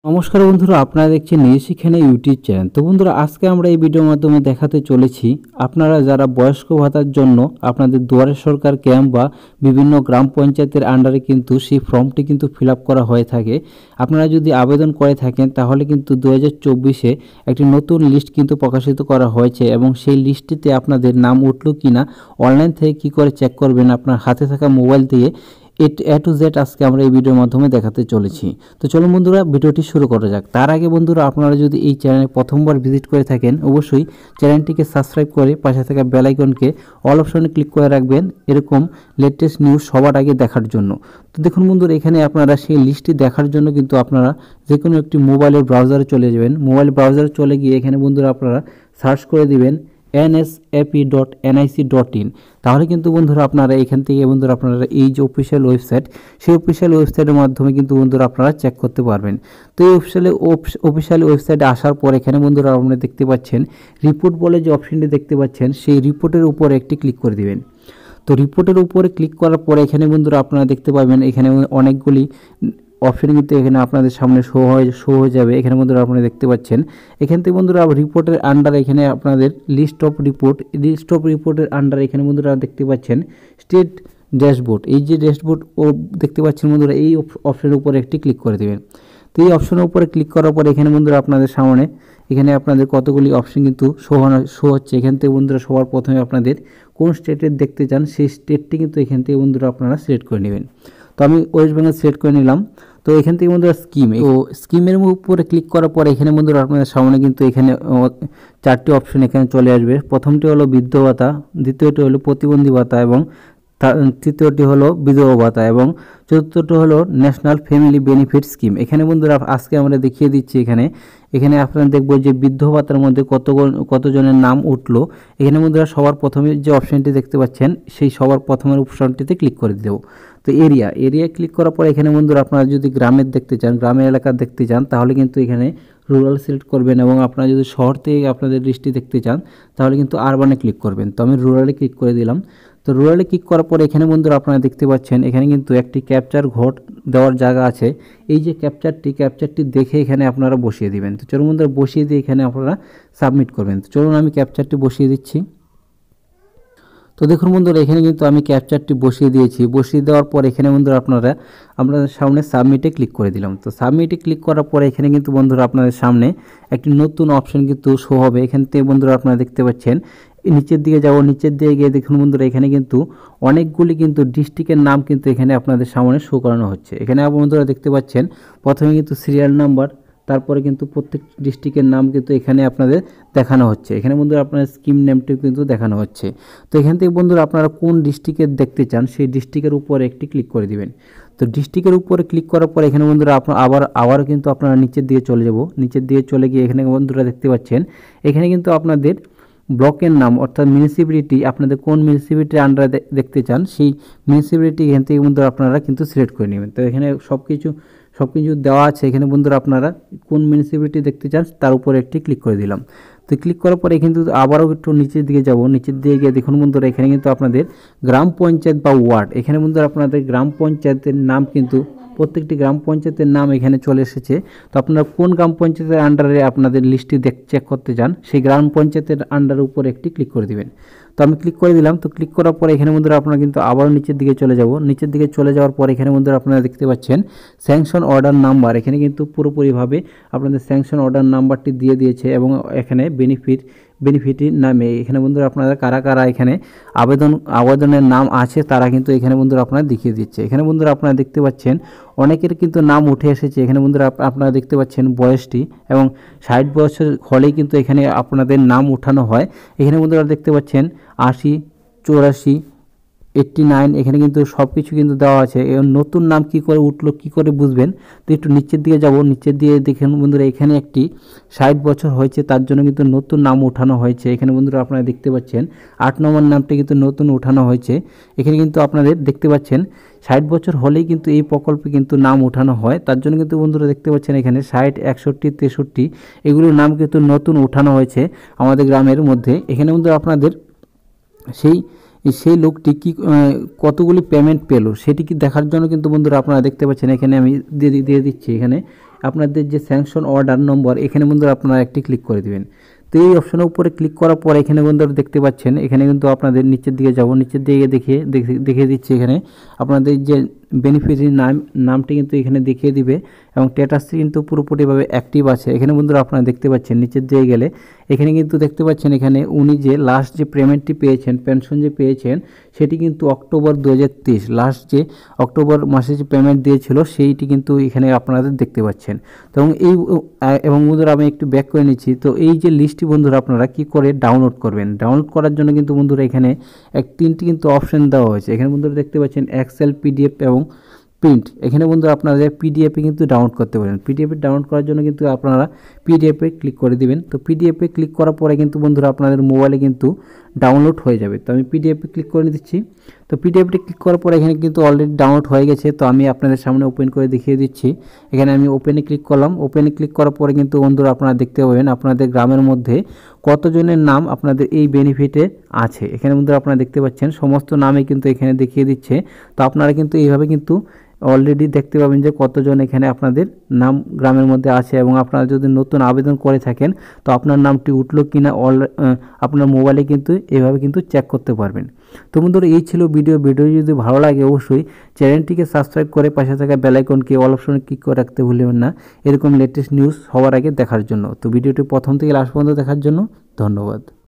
নমস্কার বন্ধুরা, আপনারা দেখছেন নিউজ শিক্ষানে ইউটিউব চ্যানেল। তো বন্ধুরা, আজকে আমরা এই ভিডিওর মাধ্যমে দেখাতে চলেছি আপনারা যারা বয়স্ক ভাতার জন্য আপনাদের দুয়ারে সরকার ক্যাম্প বা বিভিন্ন গ্রাম পঞ্চায়েতের আন্ডারে কিন্তু সেই ফর্মটি কিন্তু ফিল আপ করা হয়ে থাকে। আপনারা যদি আবেদন করে থাকেন তাহলে কিন্তু 2024-এ একটি নতুন লিস্ট কিন্তু প্রকাশিত করা হয়েছে এবং সেই লিস্টটিতে আপনাদের নাম উঠলো কিনা অনলাইন থেকে কি করে চেক করবেন আপনার হাতে থাকা মোবাইল দিয়ে এ টু জেড আজকে আমরা এই ভিডিওর মাধ্যমে দেখাতে চলেছি। তো চলুন বন্ধুরা, ভিডিওটি শুরু করা যাক। তার আগে বন্ধুরা, আপনারা যদি এই চ্যানেলে প্রথমবার ভিজিট করে থাকেন অবশ্যই চ্যানেলটিকে সাবস্ক্রাইব করে পাশে থাকা বেল আইকনকে অল অপশনে ক্লিক করে রাখবেন এরকম লেটেস্ট নিউজ সবার আগে দেখার জন্য। তো দেখুন বন্ধুরা, এখানে আপনারা সেই লিস্টটি দেখার জন্য কিন্তু আপনারা যে কোনো একটি মোবাইলের ব্রাউজারে চলে যাবেন। মোবাইল ব্রাউজারে চলে গিয়ে এখানে বন্ধুরা আপনারা সার্চ করে দিবেন nsap.nic.in। তাহলে কিন্তু বন্ধুরা আপনারা এখান থেকে বন্ধুরা আপনারা এই যে অফিসিয়াল ওয়েবসাইট, সেই অফিসিয়াল ওয়েবসাইটের মাধ্যমে কিন্তু বন্ধুরা আপনারা চেক করতে পারবেন। তো এই অফিসিয়াল ওয়েবসাইটে আসার পর এখানে বন্ধুরা আপনারা দেখতে পাচ্ছেন রিপোর্ট বলে যে অপশনটি দেখতে পাচ্ছেন, সেই রিপোর্টের উপরে একটি ক্লিক করে দিবেন। তো রিপোর্টের উপরে ক্লিক করার পরে এখানে বন্ধুরা আপনারা দেখতে পাবেন এখানে অনেকগুলি অপশন কিন্তু এখানে আপনাদের সামনে শো হয়ে যাবে। এখানে বন্ধুরা আপনারা দেখতে পাচ্ছেন এখান থেকে বন্ধুরা রিপোর্টের আন্ডার এখানে আপনাদের লিস্ট অফ রিপোর্টের আন্ডার এখানে বন্ধুরা দেখতে পাচ্ছেন স্টেট ড্যাশবোর্ড। এই যে ড্যাশবোর্ড ও দেখতে পাচ্ছেন বন্ধুরা, এই অপশনের উপরে একটি ক্লিক করে দেবেন। তো এই অপশনের উপরে ক্লিক করার পরে এখানে বন্ধুরা আপনাদের সামনে এখানে আপনাদের কতগুলি অপশন কিন্তু শো হচ্ছে। এখান থেকে বন্ধুরা সবার প্রথমে আপনাদের কোন স্টেটের দেখতে চান সেই স্টেটটি কিন্তু এখান থেকে বন্ধুরা আপনারা সিলেক্ট করে নেবেন। তো আমি ওয়েস্ট বেঙ্গল সিলেক্ট করে নিলাম। তো এখান থেকে বন্ধুরা স্কিমের উপরে ক্লিক করার পরে এখানে বন্ধুরা আপনাদের সামনে কিন্তু এখানে চারটি অপশন এখানে চলে আসবে। প্রথমটি হলো বৃদ্ধ ভাতা, দ্বিতীয়টি হলো প্রতিবন্ধী ভাতা এবং তৃতীয়টি হলো বিধবা ভাতা এবং চতুর্থটি হলো ন্যাশনাল ফ্যামিলি বেনিফিট স্কিম। এখানে বন্ধুরা আজকে আমরা দেখিয়ে দিচ্ছি এখানে আপনারা দেখব যে বৃদ্ধ ভাতার মধ্যে কতজনের নাম উঠলো। এখানে বন্ধুরা সবার প্রথমে যে অপশনটি দেখতে পাচ্ছেন সেই সবার প্রথমের অপশনটিতে ক্লিক করে দেব। তো এরিয়া ক্লিক করার পর এখানে বন্ধুরা আপনারা যদি গ্রামের দেখতে চান, গ্রামের এলাকা দেখতে চান তাহলে কিন্তু এখানে রুরাল সিলেক্ট করবেন এবং আপনারা যদি শহর থেকে আপনাদের লিস্টটি দেখতে চান তাহলে কিন্তু আরবানে ক্লিক করবেন। তো আমি রুরালে ক্লিক করে দিলাম। তো রুরালে ক্লিক করার পর এখানে বন্ধুরা আপনারা দেখতে পাচ্ছেন এখানে কিন্তু একটি ক্যাপচার ঘর দেওয়ার জায়গা আছে। এই যে ক্যাপচারটি দেখে এখানে আপনারা বসিয়ে দিবেন। তো চলুন বন্ধুরা বসিয়ে দিয়ে এখানে আপনারা সাবমিট করবেন। তো চলুন আমি ক্যাপচারটি বসিয়ে দিচ্ছি। তো দেখুন বন্ধুরা, এখানে কিন্তু আমি ক্যাপচারটি বসিয়ে দিয়েছি। বসিয়ে দেওয়ার পর এখানে বন্ধুরা আপনাদের সামনে সাবমিটে ক্লিক করে দিলাম। তো সাবমিটে ক্লিক করার পরে এখানে কিন্তু বন্ধুরা আপনাদের সামনে একটি নতুন অপশন কিন্তু শো হবে। এখান থেকে বন্ধুরা আপনারা দেখতে পাচ্ছেন নিচের দিকে যাব, নিচের দিকে গিয়ে দেখুন বন্ধুরা এখানে কিন্তু অনেকগুলি কিন্তু ডিস্ট্রিক্টের নাম কিন্তু এখানে আপনাদের সামনে শো করানো হচ্ছে। এখানে বন্ধুরা দেখতে পাচ্ছেন প্রথমে কিন্তু সিরিয়াল নাম্বার, তারপরে কিন্তু প্রত্যেক ডিস্ট্রিক্টের নাম কিন্তু এখানে আপনাদের দেখানো হচ্ছে। এখানে বন্ধুরা আপনার স্কিম নেমটিও কিন্তু দেখানো হচ্ছে। তো এখান থেকে বন্ধুরা আপনারা কোন ডিস্ট্রিক্টের দেখতে চান সেই ডিস্ট্রিক্টের উপরে একটি ক্লিক করে দিবেন। তো ডিস্ট্রিক্টের উপরে ক্লিক করার পর এখানে বন্ধুরা আবারও কিন্তু আপনারা নিচের দিকে চলে যাব। নিচের দিকে চলে গিয়ে এখানে বন্ধুরা দেখতে পাচ্ছেন এখানে কিন্তু আপনাদের ব্লকের নাম অর্থাৎ মিউনিসিপ্যালিটি, আপনাদের কোন মিউনিসিপ্যালিটির আন্ডারে দেখতে চান সেই মিউনিসিপ্যালিটি এখান থেকে বন্ধুরা আপনারা কিন্তু সিলেক্ট করে নেবেন। তো এখানে সব কিছু দেওয়া আছে। এখানে বন্ধুরা আপনারা কোন মিউনিসিপ্যালিটি দেখতে চান তার উপরে একটি ক্লিক করে দিলাম। তো ক্লিক করার পরে কিন্তু আবারও একটু নিচের দিকে যাব। নিচের দিকে গিয়ে দেখুন বন্ধুরা এখানে কিন্তু আপনাদের গ্রাম পঞ্চায়েত বা ওয়ার্ড, এখানে বন্ধুরা আপনাদের গ্রাম পঞ্চায়েতের নাম কিন্তু প্রত্যেকটি গ্রাম পঞ্চায়েতের নাম এখানে চলে এসেছে। তো আপনারা কোন গ্রাম পঞ্চায়েতের আন্ডারে আপনাদের লিস্টটি চেক করতে চান সেই গ্রাম পঞ্চায়েতের আন্ডারের উপর একটি ক্লিক করে দিবেন। তো আমি ক্লিক করে দিলাম। তো ক্লিক করার পরে এখানে বন্ধুরা আপনারা কিন্তু আবারও নিচের দিকে চলে যাব। নিচের দিকে চলে যাওয়ার পর এখানে বন্ধুরা আপনারা দেখতে পাচ্ছেন স্যাংশন অর্ডার নাম্বার। এখানে কিন্তু পুরোপুরিভাবে আপনাদের স্যাংশন অর্ডার নাম্বারটি দিয়ে দিয়েছে এবং এখানে বেনিফিটের নামে এখানে বন্ধুরা আপনারা কারা এখানে আবেদনের নাম আছে তারা কিন্তু এখানে বন্ধুরা আপনারা দেখিয়ে দিচ্ছে। এখানে বন্ধুরা আপনারা দেখতে পাচ্ছেন অনেকের কিন্তু নাম উঠে এসেছে। এখানে বন্ধুরা আপনারা দেখতে পাচ্ছেন বয়সটি এবং 60 বছর হলেই কিন্তু এখানে আপনাদের নাম উঠানো হয়। এখানে বন্ধুরা দেখতে পাচ্ছেন 80, 84, 89 এখানে কিন্তু সব কিছু কিন্তু দেওয়া আছে। এবং নতুন নাম কি করে উঠলো কি করে বুঝবেন, তো একটু নিচের দিকে যাব। নিচের দিকে দেখেন বন্ধুরা এখানে একটি 60 বছর হয়েছে তার জন্য কিন্তু নতুন নাম উঠানো হয়েছে। এখানে বন্ধুরা আপনারা দেখতে পাচ্ছেন 8 নম্বর নামটি কিন্তু নতুন উঠানো হয়েছে। এখানে কিন্তু আপনাদের দেখতে পাচ্ছেন 60 বছর হলেই কিন্তু এই প্রকল্পে কিন্তু নাম উঠানো হয়। তার জন্য কিন্তু বন্ধুরা দেখতে পাচ্ছেন এখানে 60, 61, 63 এগুলোর নাম কিন্তু নতুন উঠানো হয়েছে আমাদের গ্রামের মধ্যে। এখানে বন্ধুরা আপনাদের সেই লোকটি কতগুলি পেমেন্ট পেলো সেটি কি দেখার জন্য কিন্তু বন্ধুরা আপনারা দেখতে পাচ্ছেন এখানে আমি দিয়ে দিচ্ছি। এখানে আপনাদের যে স্যাংশন অর্ডার নম্বর এখানে বন্ধুরা আপনারা একটি ক্লিক করে দিবেন। তো এই অপশনের উপরে ক্লিক করার পর এখানে বন্ধুরা দেখতে পাচ্ছেন, এখানে কিন্তু আপনাদের নিচের দিকে যাব, নিচের দিকে দেখিয়ে দিচ্ছে এখানে আপনাদের যে বেনিফিশিয়ারি নামটি কিন্তু এখানে দেখিয়ে দিবে এবং স্ট্যাটাসটি কিন্তু পুরোপুরিভাবে অ্যাক্টিভ আছে। এখানে বন্ধুরা আপনারা দেখতে পাচ্ছেন নিচের দিকে গেলে এখানে কিন্তু দেখতে পাচ্ছেন এখানে উনি যে লাস্ট যে পেমেন্টটি পেয়েছেন, পেনশন যে পেয়েছেন সেটি কিন্তু অক্টোবর 2023 লাস্ট যে অক্টোবর মাসে যে পেমেন্ট দিয়েছিল সেইটি কিন্তু এখানে আপনাদের দেখতে পাচ্ছেন। তো এবং বন্ধুরা আমি একটু ব্যাক করে নিচ্ছি। তো এই যে লিস্টটি বন্ধুরা আপনারা কি করে ডাউনলোড করবেন, ডাউনলোড করার জন্য কিন্তু বন্ধুরা এখানে তিনটি কিন্তু অপশন দেওয়া হয়েছে। এখানে বন্ধুরা দেখতে পাচ্ছেন এক্সেল, পিডিএফ এবং প্রিন্ট। এখানে বন্ধুরা আপনাদের পিডিএফে কিন্তু ডাউনলোড করতে পারেন। পিডিএফে ডাউনলোড করার জন্য কিন্তু আপনারা পিডিএফে ক্লিক করে দিবেন। তো পিডিএফে ক্লিক করার পরে কিন্তু বন্ধুরা আপনাদের মোবাইলে কিন্তু ডাউনলোড হয়ে যাবে। তো আমি পিডিএফে ক্লিক করে দিচ্ছি। তো পিডিএফটি ক্লিক করার পরে এখানে কিন্তু অলরেডি ডাউনলোড হয়ে গেছে। তো আমি আপনাদের সামনে ওপেন করে দেখিয়ে দিচ্ছি। এখানে আমি ওপেনে ক্লিক করলাম। ওপেনে ক্লিক করার পরে কিন্তু বন্ধুরা আপনারা দেখতে পাবেন আপনাদের গ্রামের মধ্যে কতজনের নাম আপনাদের এই বেনিফিটে আছে। এখানে বন্ধুরা আপনারা দেখতে পাচ্ছেন সমস্ত নামই কিন্তু এখানে দেখিয়ে দিচ্ছে। তো আপনারা কিন্তু এইভাবে কিন্তু অলরেডি দেখতে পাবেন যে কতজন এখানে আপনাদের নাম গ্রামের মধ্যে আছে এবং আপনারা যদি নতুন আবেদন করে থাকেন তো আপনার নামটি উঠলো কিনা আপনার মোবাইলে কিন্তু এভাবে কিন্তু চেক করতে পারবেন। তো বন্ধুরা এই ছিল ভিডিও যদি ভালো লাগে অবশ্যই চ্যানেলটিকে সাবস্ক্রাইব করে পাশে থাকা বেল আইকনকে অল অপশনে ক্লিক করে রাখতে ভুলবেন না এরকম লেটেস্ট নিউজ সবার আগে দেখার জন্য। তো ভিডিওটি প্রথম থেকে লাস্ট পর্যন্ত দেখার জন্য ধন্যবাদ।